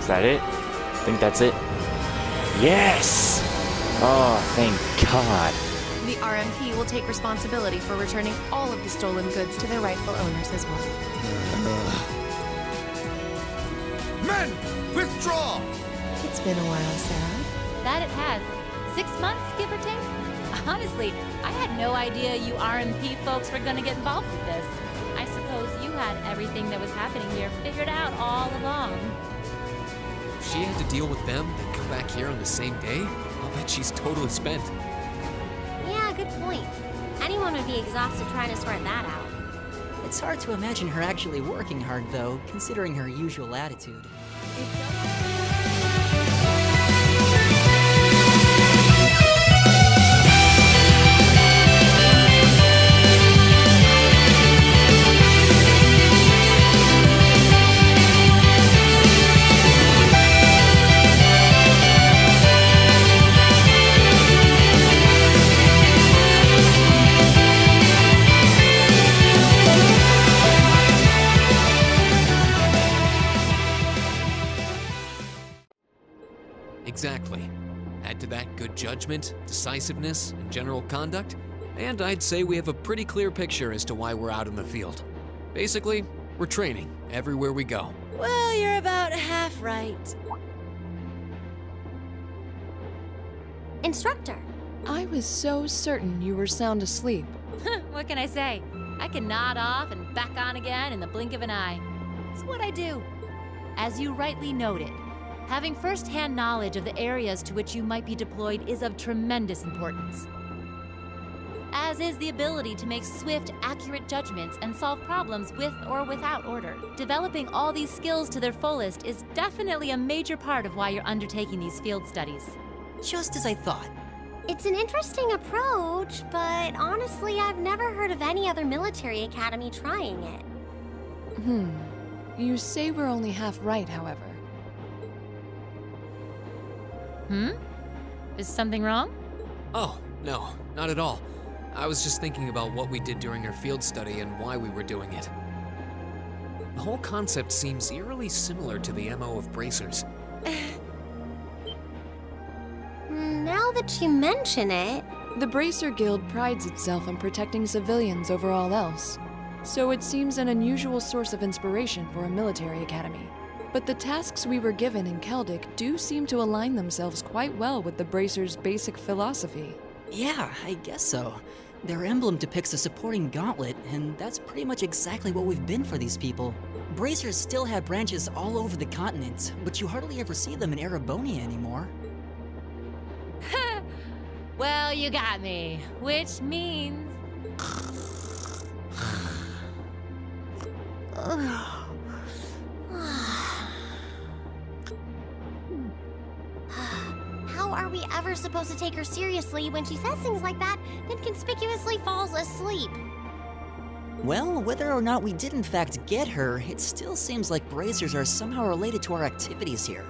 that it? I think that's it. Yes! Oh, thank God. The RMP will take responsibility for returning all of the stolen goods to their rightful owners as well. Men, withdraw! It's been a while, Sarah. That it has. 6 months, give or take? Honestly, I had no idea you RMP folks were gonna get involved with this. I suppose you had everything that was happening here figured out all along. If she had to deal with them and come back here on the same day, I'll bet she's totally spent. Yeah, good point. Anyone would be exhausted trying to sort that out. It's hard to imagine her actually working hard, though, considering her usual attitude. Exactly. Add to that good judgment, decisiveness, and general conduct, and I'd say we have a pretty clear picture as to why we're out in the field. Basically, we're training everywhere we go. Well, you're about half right. Instructor. I was so certain you were sound asleep. What can I say? I can nod off and back on again in the blink of an eye. It's what I do. As you rightly noted, having first-hand knowledge of the areas to which you might be deployed is of tremendous importance. As is the ability to make swift, accurate judgments and solve problems with or without order. Developing all these skills to their fullest is definitely a major part of why you're undertaking these field studies. Just as I thought. It's an interesting approach, but honestly, I've never heard of any other military academy trying it. You say we're only half right, however. Is something wrong? Oh, no, not at all. I was just thinking about what we did during our field study and why we were doing it. The whole concept seems eerily similar to the MO of bracers. Now that you mention it... The Bracer Guild prides itself on protecting civilians over all else, so it seems an unusual source of inspiration for a military academy. But the tasks we were given in Celtic do seem to align themselves quite well with the Bracer's basic philosophy. Yeah, I guess so. Their emblem depicts a supporting gauntlet, and that's pretty much exactly what we've been for these people. Bracers still have branches all over the continent, but you hardly ever see them in Erebonia anymore. Well, you got me. Which means... How are we ever supposed to take her seriously when she says things like that, then conspicuously falls asleep? Well, whether or not we did in fact get her, it still seems like bracers are somehow related to our activities here.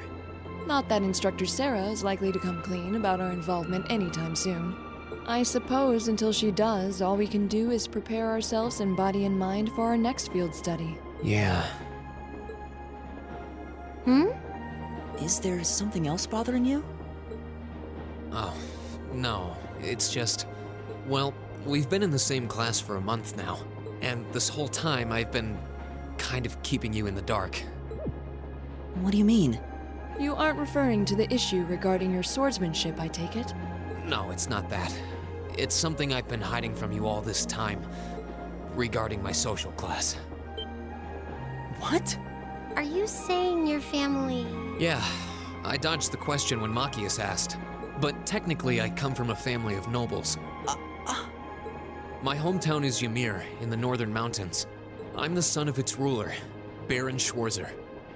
Not that Instructor Sarah is likely to come clean about our involvement anytime soon. I suppose until she does, all we can do is prepare ourselves in body and mind for our next field study. Yeah. Is there something else bothering you? Oh, no. It's just... Well, we've been in the same class for a month now, and this whole time I've been kind of keeping you in the dark. What do you mean? You aren't referring to the issue regarding your swordsmanship, I take it? No, it's not that. It's something I've been hiding from you all this time, regarding my social class. What? Are you saying your family... Yeah, I dodged the question when Machias asked, but technically I come from a family of nobles. My hometown is Ymir, in the northern mountains. I'm the son of its ruler, Baron Schwarzer.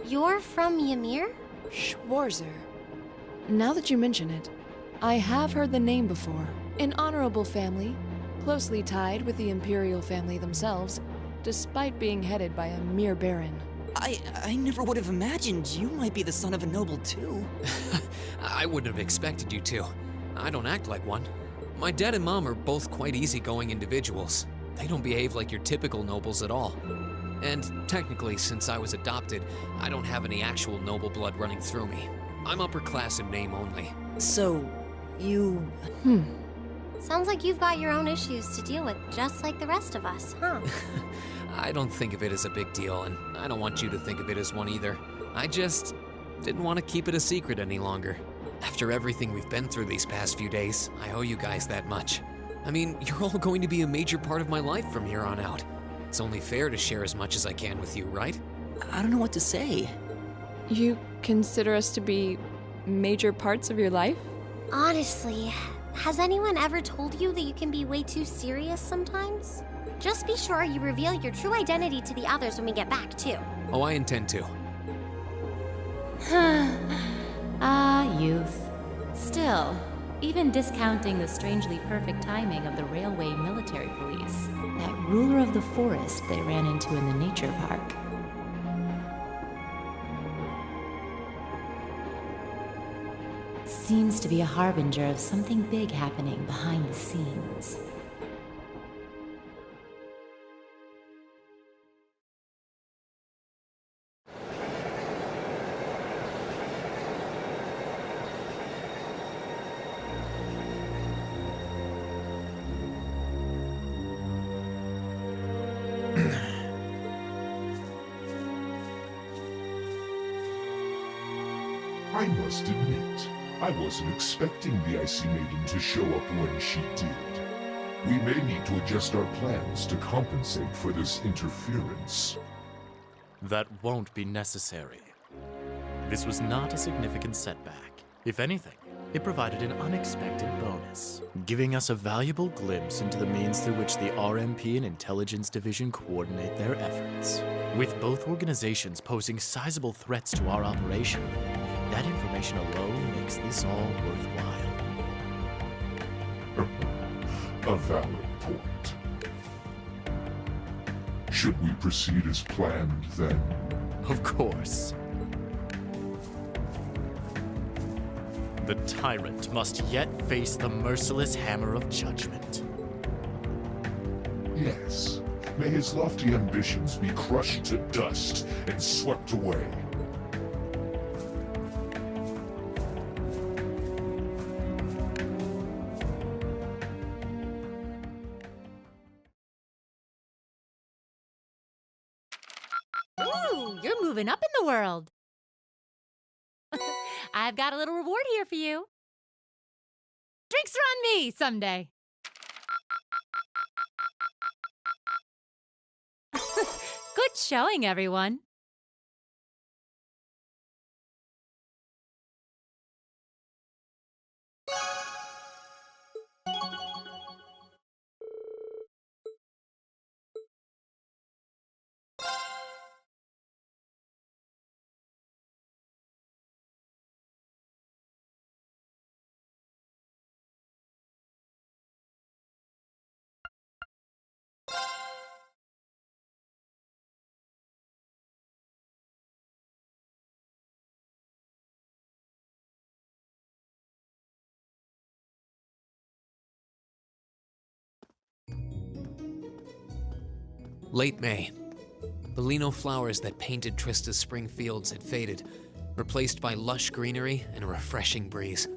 You're from Ymir? Schwarzer. Now that you mention it, I have heard the name before. An honorable family, closely tied with the imperial family themselves, despite being headed by a mere baron. I never would have imagined you might be the son of a noble too. I wouldn't have expected you to. I don't act like one. My dad and mom are both quite easygoing individuals. They don't behave like your typical nobles at all. And technically, since I was adopted, I don't have any actual noble blood running through me. I'm upper class in name only. So, you... Sounds like you've got your own issues to deal with, just like the rest of us, huh? I don't think of it as a big deal, and I don't want you to think of it as one either. I just didn't want to keep it a secret any longer. After everything we've been through these past few days, I owe you guys that much. I mean, you're all going to be a major part of my life from here on out. It's only fair to share as much as I can with you, right? I don't know what to say. You consider us to be major parts of your life? Honestly, has anyone ever told you that you can be way too serious sometimes? Just be sure you reveal your true identity to the others when we get back, too. Oh, I intend to. Ah, youth. Still, even discounting the strangely perfect timing of the railway military police, that ruler of the forest they ran into in the nature park. Seems to be a harbinger of something big happening behind the scenes. I must admit, I wasn't expecting the Icy Maiden to show up when she did. We may need to adjust our plans to compensate for this interference. That won't be necessary. This was not a significant setback. If anything, it provided an unexpected bonus, giving us a valuable glimpse into the means through which the RMP and Intelligence Division coordinate their efforts. With both organizations posing sizable threats to our operation, that information alone makes this all worthwhile. A valid point. Should we proceed as planned, then? Of course. The tyrant must yet face the merciless hammer of judgment. Yes. May his lofty ambitions be crushed to dust and swept away. Ooh, you're moving up in the world. I've got a little reward here for you. Drinks are on me someday. Good showing, everyone. Late May. The lino flowers that painted Trista's spring fields had faded, replaced by lush greenery and a refreshing breeze.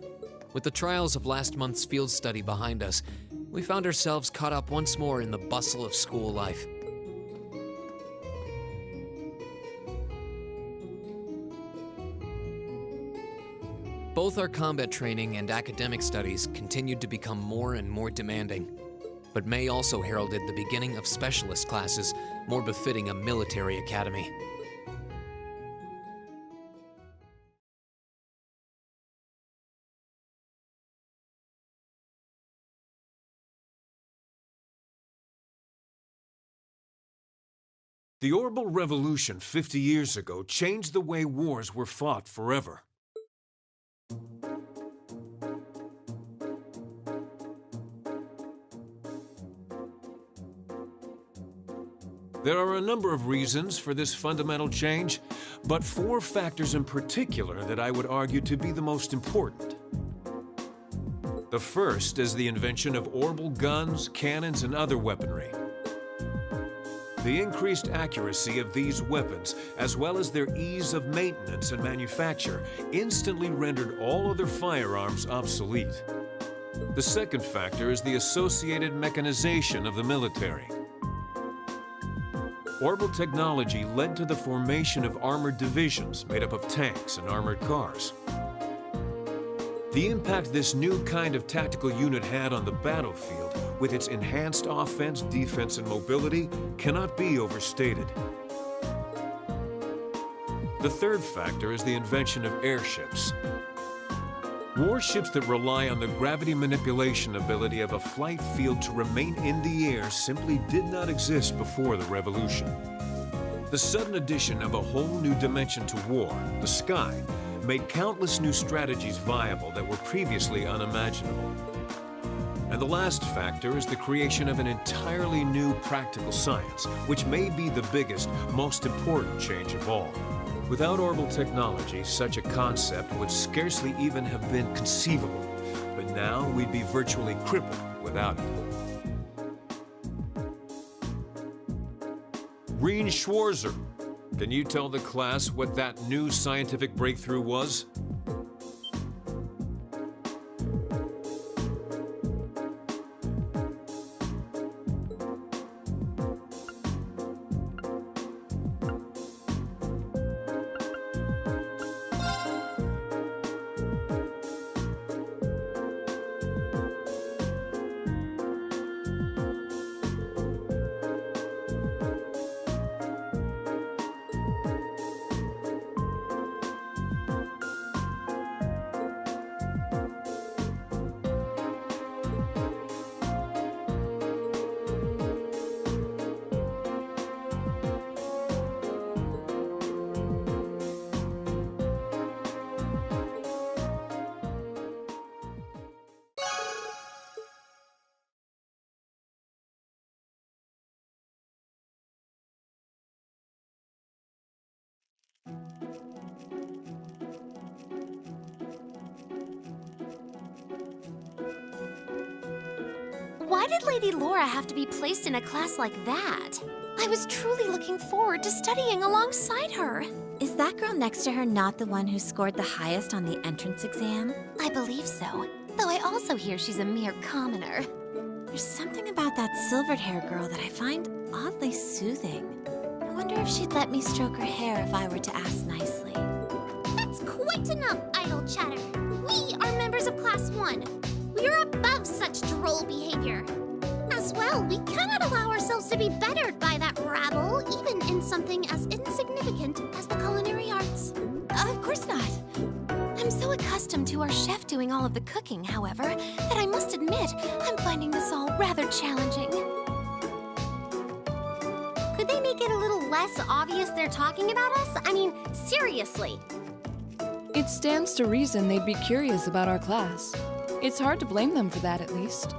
With the trials of last month's field study behind us, we found ourselves caught up once more in the bustle of school life. Both our combat training and academic studies continued to become more and more demanding. But May also heralded the beginning of specialist classes, more befitting a military academy. The Orbital Revolution 50 years ago changed the way wars were fought forever. There are a number of reasons for this fundamental change, but 4 factors in particular that I would argue to be the most important. The first is the invention of orbital guns, cannons, and other weaponry. The increased accuracy of these weapons, as well as their ease of maintenance and manufacture, instantly rendered all other firearms obsolete. The second factor is the associated mechanization of the military. Orbital technology led to the formation of armored divisions made up of tanks and armored cars. The impact this new kind of tactical unit had on the battlefield, with its enhanced offense, defense, and mobility, cannot be overstated. The third factor is the invention of airships. Warships that rely on the gravity manipulation ability of a flight field to remain in the air simply did not exist before the revolution. The sudden addition of a whole new dimension to war, the sky, made countless new strategies viable that were previously unimaginable. And the last factor is the creation of an entirely new practical science, which may be the biggest, most important change of all. Without orbital technology, such a concept would scarcely even have been conceivable, but now we'd be virtually crippled without it. Rean Schwarzer, can you tell the class what that new scientific breakthrough was? Why did Lady Laura have to be placed in a class like that? I was truly looking forward to studying alongside her. Is that girl next to her not the one who scored the highest on the entrance exam? I believe so, though I also hear she's a mere commoner. There's something about that silvered-haired girl that I find oddly soothing. I wonder if she'd let me stroke her hair if I were to ask nicely. That's quite enough idle chatter. We are members of Class 1. We are above such droll behavior. As well, we cannot allow ourselves to be bettered by that rabble, even in something as insignificant as the culinary arts. Of course not. I'm so accustomed to our chef doing all of the cooking, however, that I must admit I'm finding this all rather challenging. Could they make it a little less obvious they're talking about us? I mean, seriously. It stands to reason they'd be curious about our class. It's hard to blame them for that, at least.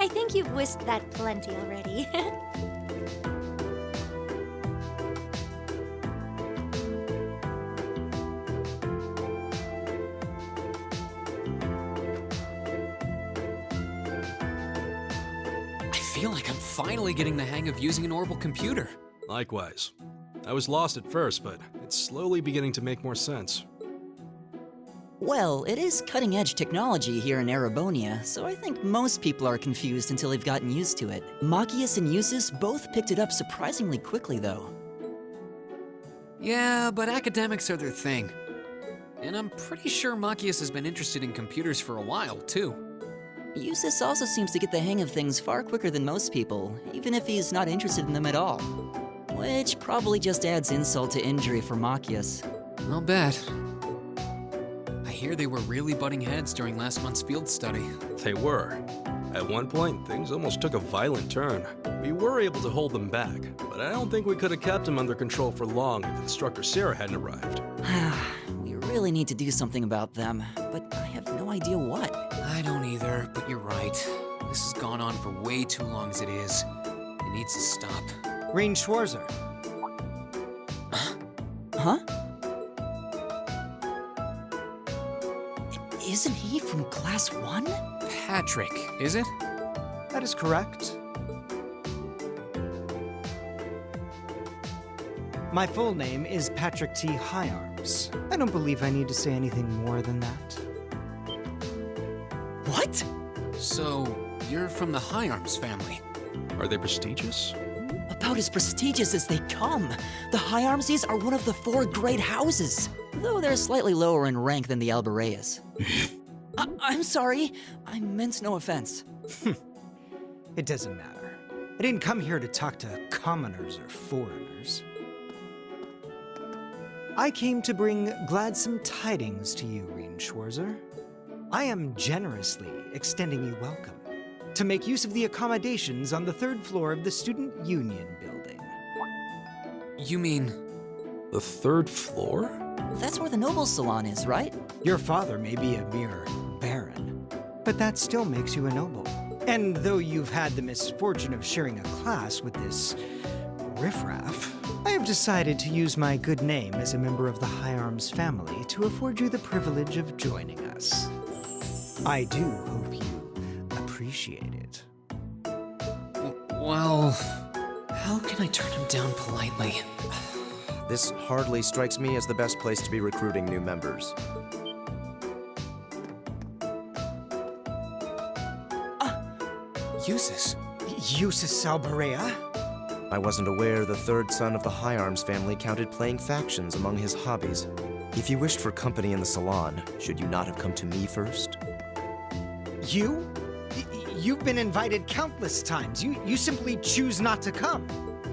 I think you've whisked that plenty already. I feel like I'm finally getting the hang of using an orbital computer. Likewise. I was lost at first, but it's slowly beginning to make more sense. Well, it is cutting-edge technology here in Erebonia, so I think most people are confused until they've gotten used to it. Machias and Eustace both picked it up surprisingly quickly, though. Yeah, but academics are their thing. And I'm pretty sure Machias has been interested in computers for a while, too. Eustace also seems to get the hang of things far quicker than most people, even if he's not interested in them at all. Which probably just adds insult to injury for Machias. I'll bet. I hear they were really butting heads during last month's field study. They were. At one point, things almost took a violent turn. We were able to hold them back, but I don't think we could have kept them under control for long if Instructor Sarah hadn't arrived. We really need to do something about them, but I have no idea what. I don't either, but you're right. This has gone on for way too long as it is. It needs to stop. Rean Schwarzer. Huh? Isn't he from Class 1? Patrick, is it? That is correct. My full name is Patrick T. Higharms. I don't believe I need to say anything more than that. What? So, you're from the Higharms family. Are they prestigious? About as prestigious as they come. The Higharmses are one of the 4 great houses, though they're slightly lower in rank than the Albareas. I'm sorry. I meant no offense. It doesn't matter. I didn't come here to talk to commoners or foreigners. I came to bring gladsome tidings to you, Rean Schwarzer. I am generously extending you welcome to make use of the accommodations on the 3rd floor of the Student Union building. You mean... The 3rd floor? That's where the Nobles Salon is, right? Your father may be a mere baron, but that still makes you a noble. And though you've had the misfortune of sharing a class with this riffraff, I have decided to use my good name as a member of the Higharms family to afford you the privilege of joining us. I do hope you appreciate it. Well, how can I turn him down politely? This hardly strikes me as the best place to be recruiting new members. Eustace. Eustace Albarea? I wasn't aware the 3rd son of the Higharms family counted playing factions among his hobbies. If you wished for company in the salon, should you not have come to me first? You? You've been invited countless times. You simply choose not to come,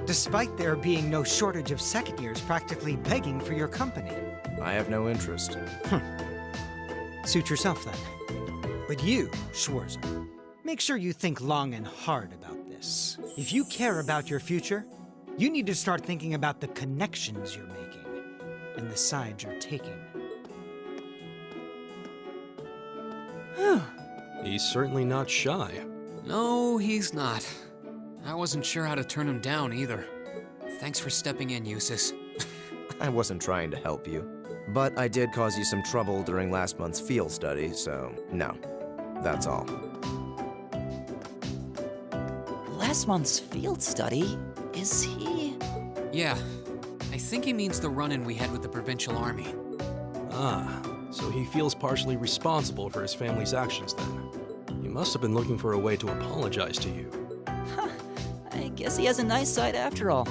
despite there being no shortage of second years practically begging for your company. I have no interest. Suit yourself then. But you, Schwarzer, make sure you think long and hard about this. If you care about your future, you need to start thinking about the connections you're making and the sides you're taking. He's certainly not shy. No, he's not. I wasn't sure how to turn him down either. Thanks for stepping in, Eustace. I wasn't trying to help you. But I did cause you some trouble during last month's field study, so no. That's all. Last month's field study? Is he... Yeah. I think he means the run-in we had with the provincial army. Ah, so he feels partially responsible for his family's actions then. He must have been looking for a way to apologize to you. I guess he has a nice side after all.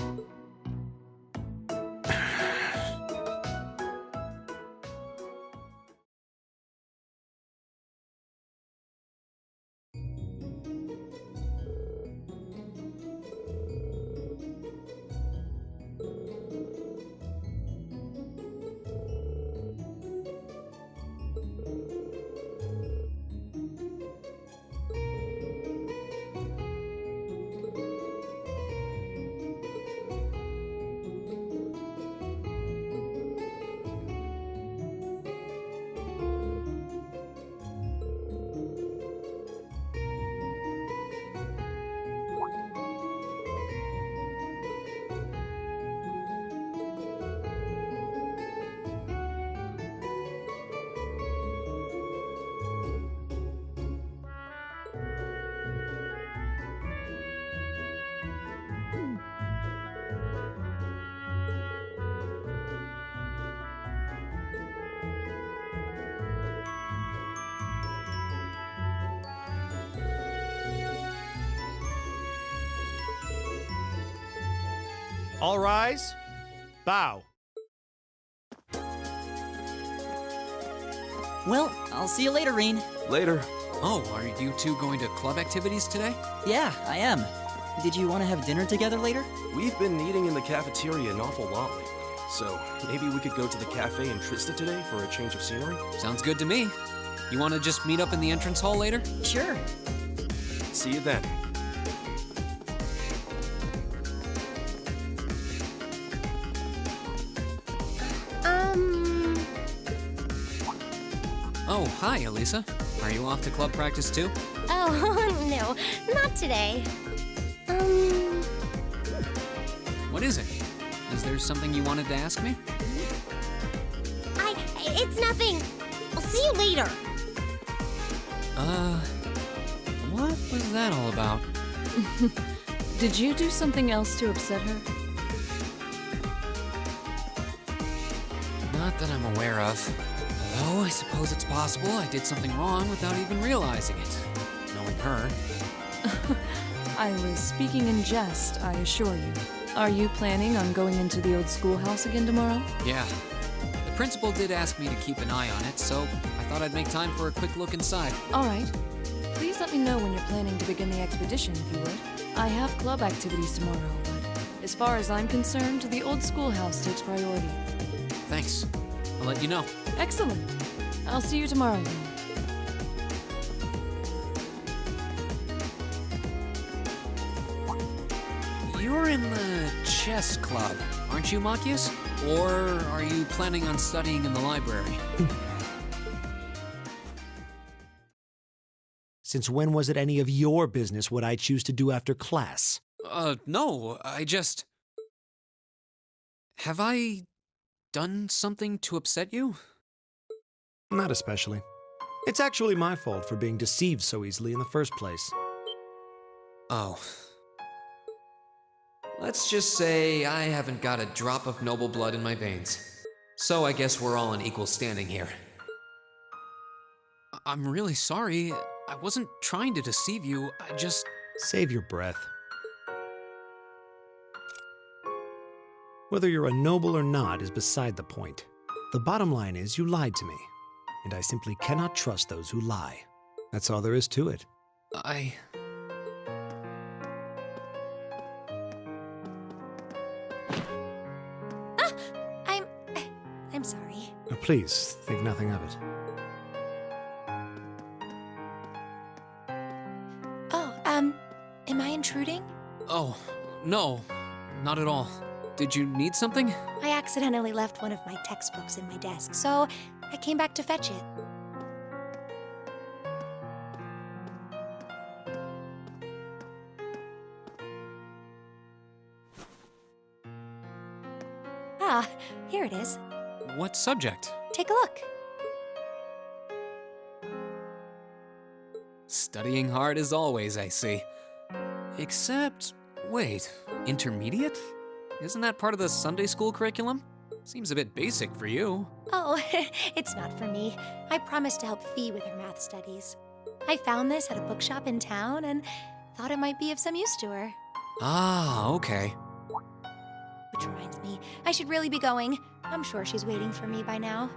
All rise. Bow. Well, I'll see you later, Rean. Later. Oh, are you two going to club activities today? Yeah, I am. Did you want to have dinner together later? We've been eating in the cafeteria an awful lot lately, so maybe we could go to the cafe in Trista today for a change of scenery? Sounds good to me. You want to just meet up in the entrance hall later? Sure. See you then. Oh, hi, Elisa. Are you off to club practice too? Oh, no, not today. What is it? Is there something you wanted to ask me? It's nothing. I'll see you later. What was that all about? Did you do something else to upset her? Not that I'm aware of. Although, I suppose it's possible I did something wrong without even realizing it. Knowing her. I was speaking in jest, I assure you. Are you planning on going into the old schoolhouse again tomorrow? Yeah. The principal did ask me to keep an eye on it, so I thought I'd make time for a quick look inside. All right. Please let me know when you're planning to begin the expedition, if you would. I have club activities tomorrow, but as far as I'm concerned, the old schoolhouse takes priority. Thanks. I'll let you know. Excellent. I'll see you tomorrow then. You're in the chess club, aren't you, Machias? Or are you planning on studying in the library? Since when was it any of your business what I choose to do after class? No, I just... Have I done something to upset you? Not especially. It's actually my fault for being deceived so easily in the first place. Oh. Let's just say I haven't got a drop of noble blood in my veins. So I guess we're all in equal standing here. I'm really sorry. I wasn't trying to deceive you. I just... Save your breath. Whether you're a noble or not is beside the point. The bottom line is you lied to me, and I simply cannot trust those who lie. That's all there is to it. I'm sorry. Please, think nothing of it. Am I intruding? Oh, no, not at all. Did you need something? I accidentally left one of my textbooks in my desk, so I came back to fetch it. Ah, here it is. What subject? Take a look. Studying hard as always, I see. Except, wait, intermediate? Isn't that part of the Sunday school curriculum? Seems a bit basic for you. Oh, it's not for me. I promised to help Fee with her math studies. I found this at a bookshop in town and thought it might be of some use to her. Ah, okay. Which reminds me, I should really be going. I'm sure she's waiting for me by now.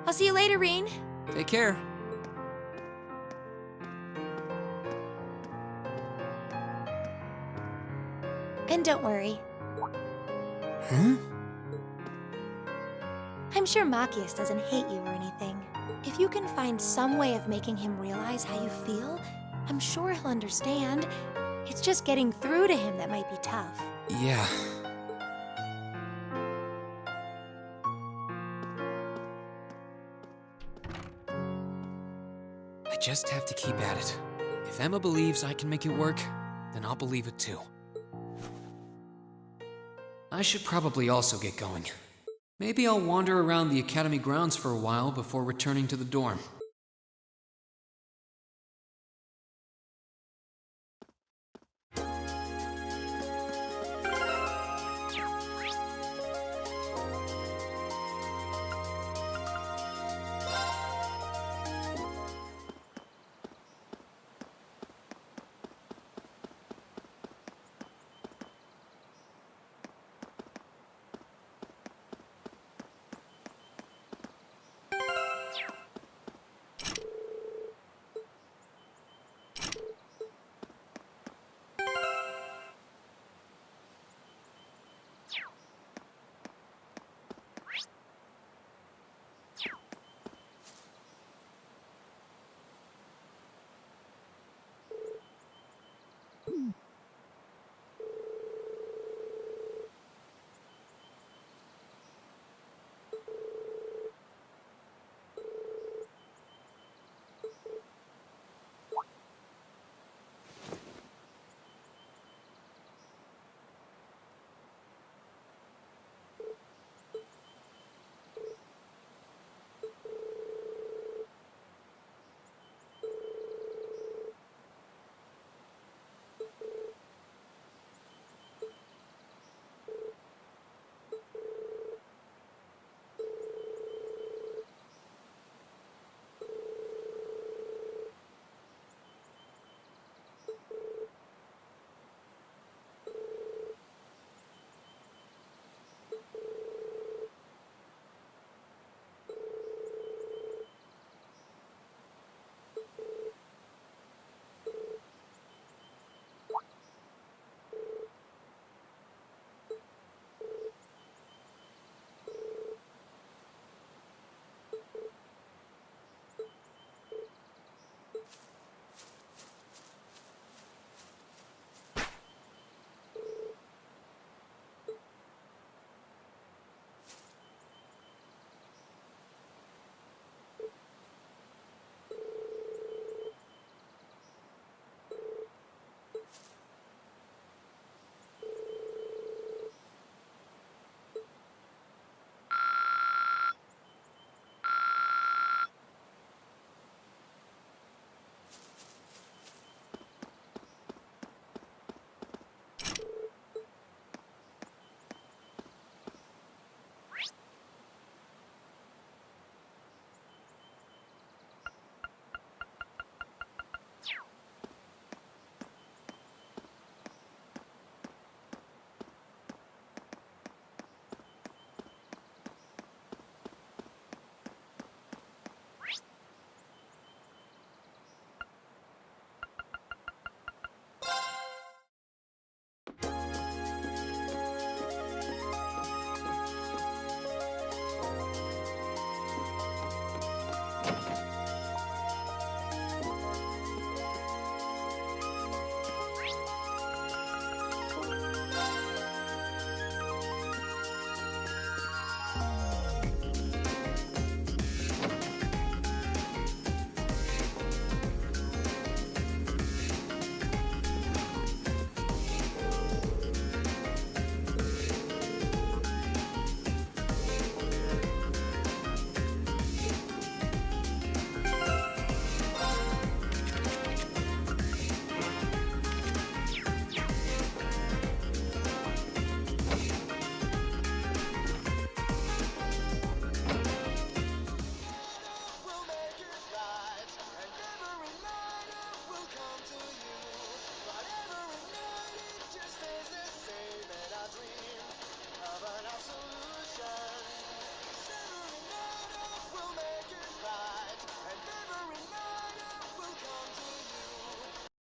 I'll see you later, Rean. Take care. And don't worry. Huh? I'm sure Machias doesn't hate you or anything. If you can find some way of making him realize how you feel, I'm sure he'll understand. It's just getting through to him that might be tough. Yeah. I just have to keep at it. If Emma believes I can make it work, then I'll believe it too. I should probably also get going. Maybe I'll wander around the academy grounds for a while before returning to the dorm.